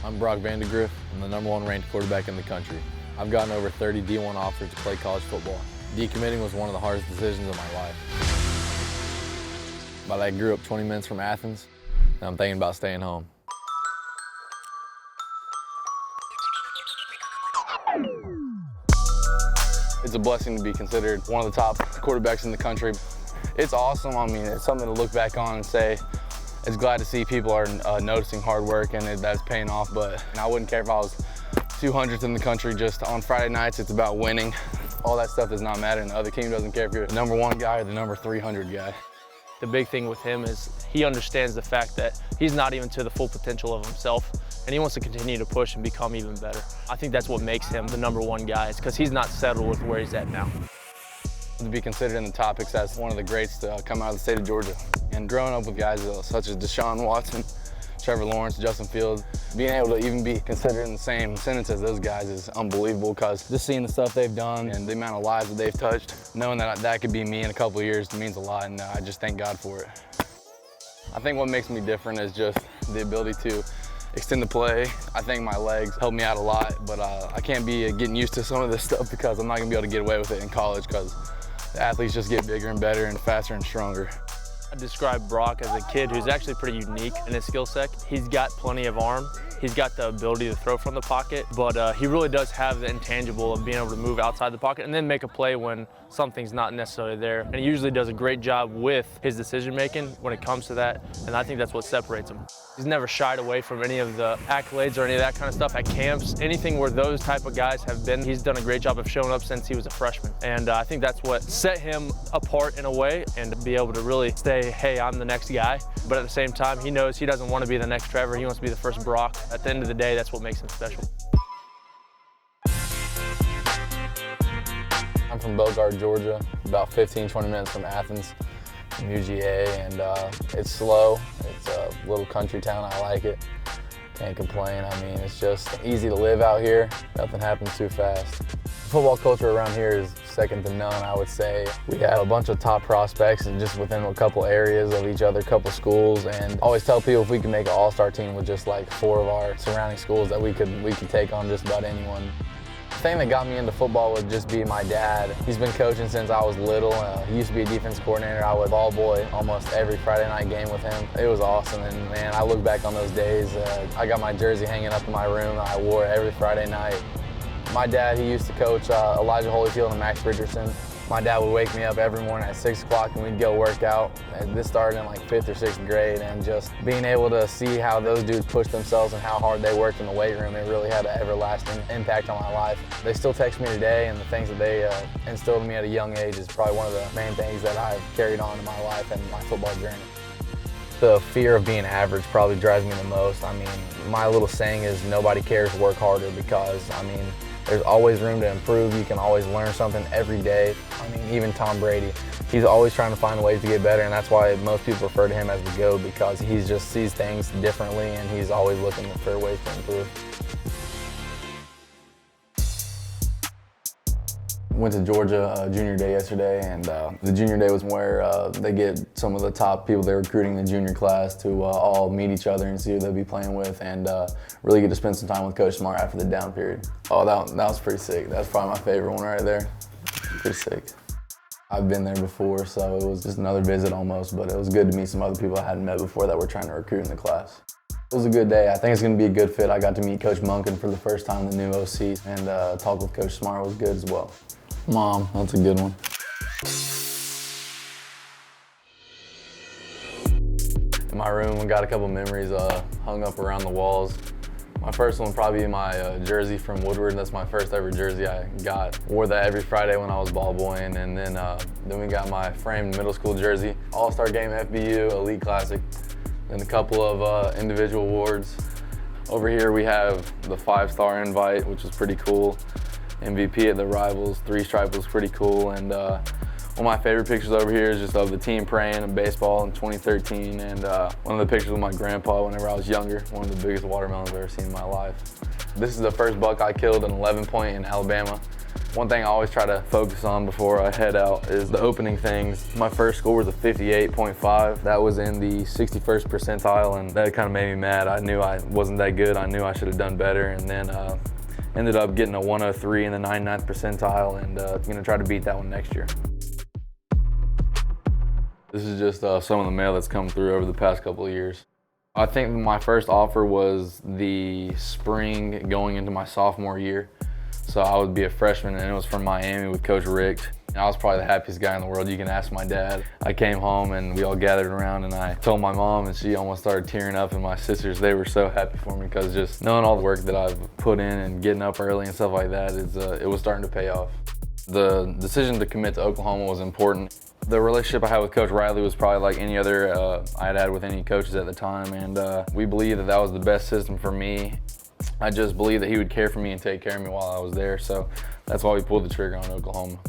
I'm Brock Vandagriff. I'm the #1 ranked quarterback in the country. I've gotten over 30 D1 offers to play college football. Decommitting was one of the hardest decisions of my life. But I grew up 20 minutes from Athens, and I'm thinking about staying home. It's a blessing to be considered one of the top quarterbacks in the country. It's awesome. I mean, it's something to look back on and say, it's glad to see people are noticing hard work and that's paying off, but I wouldn't care if I was 200th in the country. Just on Friday nights, it's about winning. All that stuff does not matter, and the other team doesn't care if you're the #1 guy or the number 300 guy. The big thing with him is he understands the fact that he's not even to the full potential of himself, and he wants to continue to push and become even better. I think that's what makes him the #1 guy, is because he's not settled with where he's at now. To be considered in the top picks as one of the greats to come out of the state of Georgia. And growing up with guys such as Deshaun Watson, Trevor Lawrence, Justin Fields, being able to even be considered in the same sentence as those guys is unbelievable, because just seeing the stuff they've done and the amount of lives that they've touched, knowing that that could be me in a couple of years means a lot, and I just thank God for it. I think what makes me different is just the ability to extend the play. I think my legs help me out a lot, but I can't be getting used to some of this stuff because I'm not gonna be able to get away with it in college, because the athletes just get bigger and better and faster and stronger. I describe Brock as a kid who's actually pretty unique in his skill set. He's got plenty of arm. He's got the ability to throw from the pocket, but he really does have the intangible of being able to move outside the pocket and then make a play when something's not necessarily there. And he usually does a great job with his decision making when it comes to that, and I think that's what separates him. He's never shied away from any of the accolades or any of that kind of stuff at camps. Anything where those type of guys have been, he's done a great job of showing up since he was a freshman. And I think that's what set him apart in a way, and to be able to really say, hey, I'm the next guy. But at the same time, he knows he doesn't want to be the next Trevor. He wants to be the first Brock. At the end of the day, that's what makes him special. I'm from Bogart, Georgia, about 15-20 minutes from Athens, from UGA, and it's slow. It's a little country town. I like it. Can't complain. I mean, it's just easy to live out here. Nothing happens too fast. The football culture around here is second to none, I would say. We have a bunch of top prospects and just within a couple areas of each other, couple schools, and I always tell people if we can make an all-star team with just like 4 of our surrounding schools, that we could take on just about anyone. The thing that got me into football would just be my dad. He's been coaching since I was little. He used to be a defense coordinator. I would ball boy almost every Friday night game with him. It was awesome, and man, I look back on those days. I got my jersey hanging up in my room. I wore it every Friday night. My dad, he used to coach Elijah Holyfield and Max Richardson. My dad would wake me up every morning at 6 o'clock and we'd go work out. And this started in like 5th or 6th grade, and just being able to see how those dudes pushed themselves and how hard they worked in the weight room, it really had an everlasting impact on my life. They still text me today, and the things that they instilled in me at a young age is probably one of the main things that I've carried on in my life and my football journey. The fear of being average probably drives me the most. I mean, my little saying is nobody cares, work harder, because I mean, there's always room to improve. You can always learn something every day. I mean, even Tom Brady, he's always trying to find ways to get better, and that's why most people refer to him as the GOAT, because he just sees things differently and he's always looking for ways to improve. Went to Georgia junior day yesterday, and the junior day was where they get some of the top people they're recruiting in the junior class to all meet each other and see who they'll be playing with, and really get to spend some time with Coach Smart after the down period. Oh, that was pretty sick. That's probably my favorite one right there. Pretty sick. I've been there before, so it was just another visit almost, but it was good to meet some other people I hadn't met before that were trying to recruit in the class. It was a good day. I think it's going to be a good fit. I got to meet Coach Monken for the first time, the new OC, and talk with Coach Smart was good as well. Mom, that's a good one. In my room, I got a couple memories hung up around the walls. My first one probably my jersey from Woodward. That's my first ever jersey I got. Wore that every Friday when I was ball boying, and then we got my framed middle school jersey, All-Star Game FBU, Elite Classic, and a couple of individual awards. Over here we have the 5-star invite, which was pretty cool. MVP at the Rivals, 3-stripe was pretty cool, and one of my favorite pictures over here is just of the team praying in baseball in 2013, and one of the pictures with my grandpa whenever I was younger, one of the biggest watermelons I've ever seen in my life. This is the first buck I killed, an 11-point in Alabama. One thing I always try to focus on before I head out is the opening things. My first score was a 58.5. That was in the 61st percentile, and that kind of made me mad. I knew I wasn't that good. I knew I should have done better, and then ended up getting a 103 in the 99th percentile, and gonna try to beat that one next year. This is just some of the mail that's come through over the past couple of years. I think my first offer was the spring going into my sophomore year. So I would be a freshman, and it was from Miami with Coach Rick. I was probably the happiest guy in the world. You can ask my dad. I came home and we all gathered around, and I told my mom, and she almost started tearing up, and my sisters, they were so happy for me, because just knowing all the work that I've put in and getting up early and stuff like that, it was starting to pay off. The decision to commit to Oklahoma was important. The relationship I had with Coach Riley was probably like any other I had with any coaches at the time, and we believed that that was the best system for me. I just believed that he would care for me and take care of me while I was there, so that's why we pulled the trigger on Oklahoma.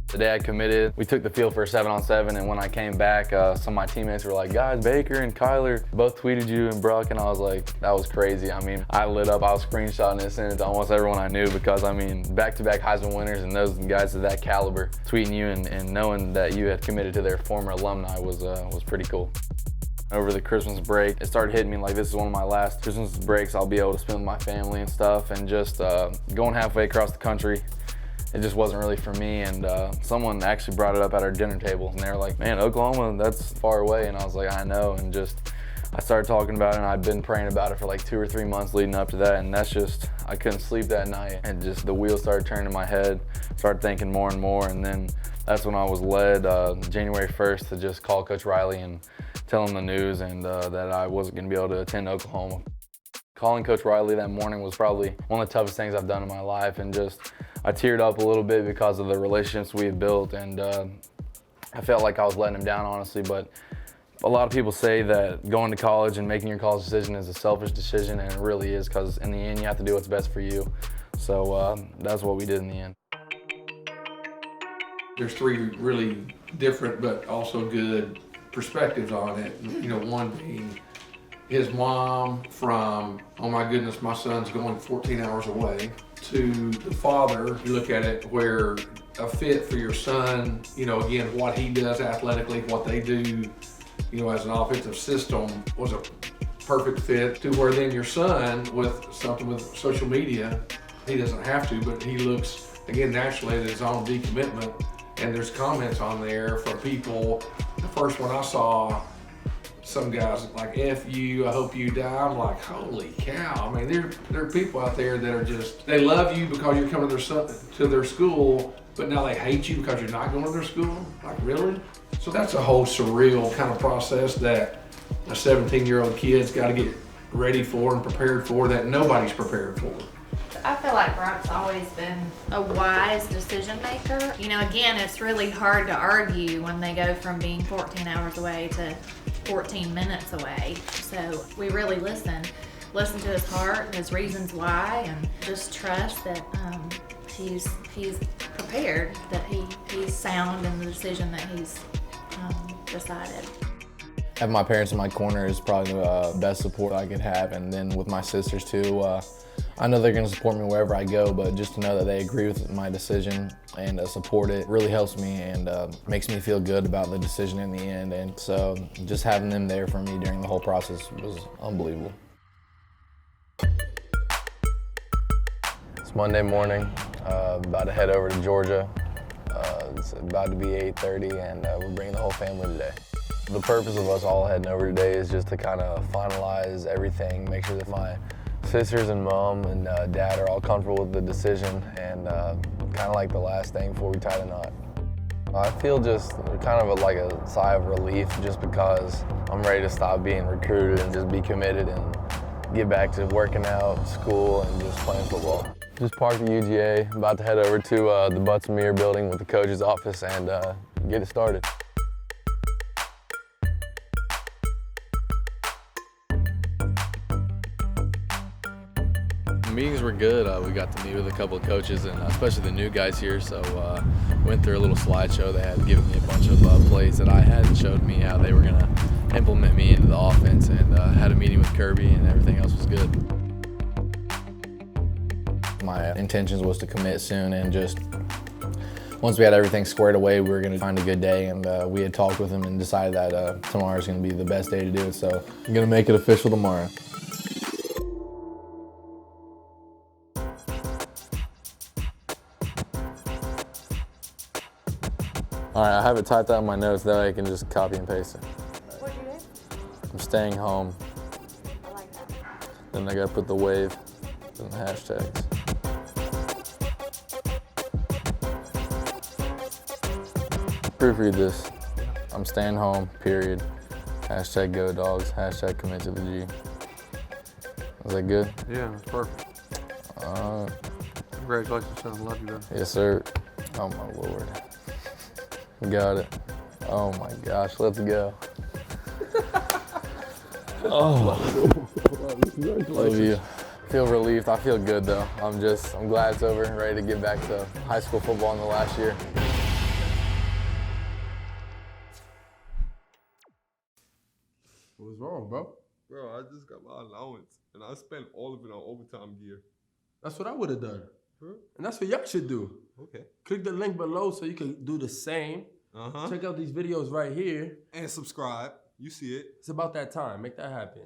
The day I committed, we took the field for a 7-on-7, and when I came back, some of my teammates were like, guys, Baker and Kyler both tweeted you and Bruck, and I was like, that was crazy. I mean, I lit up, I was screenshotting it, sending it to almost everyone I knew, because I mean, back-to-back Heisman winners and those guys of that caliber tweeting you and knowing that you had committed to their former alumni was pretty cool. Over the Christmas break, it started hitting me like this is one of my last Christmas breaks I'll be able to spend with my family and stuff, and just going halfway across the country, it just wasn't really for me. And someone actually brought it up at our dinner table, and they were like, man, Oklahoma, that's far away. And I was like, I know. And just, I started talking about it, and I've been praying about it for like 2 or 3 months leading up to that. And that's just, I couldn't sleep that night. And just the wheels started turning in my head, started thinking more and more. And then that's when I was led January 1st to just call Coach Riley and tell him the news, and that I wasn't gonna be able to attend Oklahoma. Calling Coach Riley that morning was probably one of the toughest things I've done in my life, and just, I teared up a little bit because of the relationships we had built, and I felt like I was letting him down, honestly. But a lot of people say that going to college and making your college decision is a selfish decision, and it really is, because in the end you have to do what's best for you. So that's what we did in the end. There's 3 really different but also good perspectives on it. You know, one being his mom from, oh my goodness, my son's going 14 hours away, to the father, you look at it where a fit for your son, you know, again, what he does athletically, what they do, you know, as an offensive system was a perfect fit, to where then your son with something with social media, he doesn't have to, but he looks, again, naturally at his own decommitment. And there's comments on there from people. The first one I saw, some guys like, F you, I hope you die. I'm like, holy cow. I mean, there are people out there that are just, they love you because you're coming to their school, but now they hate you because you're not going to their school. Like, really? So that's a whole surreal kind of process that a 17-year-old kid's got to get ready for and prepared for, that nobody's prepared for. I feel like Brock's always been a wise decision maker. You know, again, it's really hard to argue when they go from being 14 hours away to 14 minutes away. So we really listen to his heart and his reasons why, and just trust that he's prepared, that he's sound in the decision that he's decided. Having my parents in my corner is probably the best support I could have, and then with my sisters too. I know they're going to support me wherever I go, but just to know that they agree with my decision and support it really helps me, and makes me feel good about the decision in the end. And so just having them there for me during the whole process was unbelievable. It's Monday morning, about to head over to Georgia. It's about to be 8:30, and we're bringing the whole family today. The purpose of us all heading over today is just to kind of finalize everything, make sure that my sisters and mom and dad are all comfortable with the decision, and kind of like the last thing before we tie the knot. I feel just kind of like a sigh of relief, just because I'm ready to stop being recruited and just be committed and get back to working out, school, and just playing football. Just parked at UGA, about to head over to the Butts-Mir building with the coach's office and get it started. Meetings were good. We got to meet with a couple of coaches, and especially the new guys here. So went through a little slideshow. They had given me a bunch of plays that I had, and showed me how they were going to implement me into the offense, and had a meeting with Kirby, and everything else was good. My intentions was to commit soon, and just once we had everything squared away, we were going to find a good day, and we had talked with him and decided that tomorrow is going to be the best day to do it, so I'm going to make it official tomorrow. All right, I have it typed out in my notes, that way I can just copy and paste it. What'd you do? I'm staying home. I like that. Then I gotta put the wave and the hashtags. Proofread this. I'm staying home, period. Hashtag go dogs, hashtag commit to the G. Was that good? Yeah, that's perfect. Congratulations, son. Love you, bro. Yes, sir. Oh my Lord. Got it. Oh my gosh, let's go. Oh, love you. Feel relieved. I feel good though. I'm glad it's over, ready to get back to high school football in the last year. What's wrong, bro? Bro, I just got my allowance and I spent all of it on overtime gear. That's what I would have done. Huh? And that's what y'all should do. Okay. Click the link below so you can do the same. Check out these videos right here. And subscribe. You see it. It's about that time. Make that happen.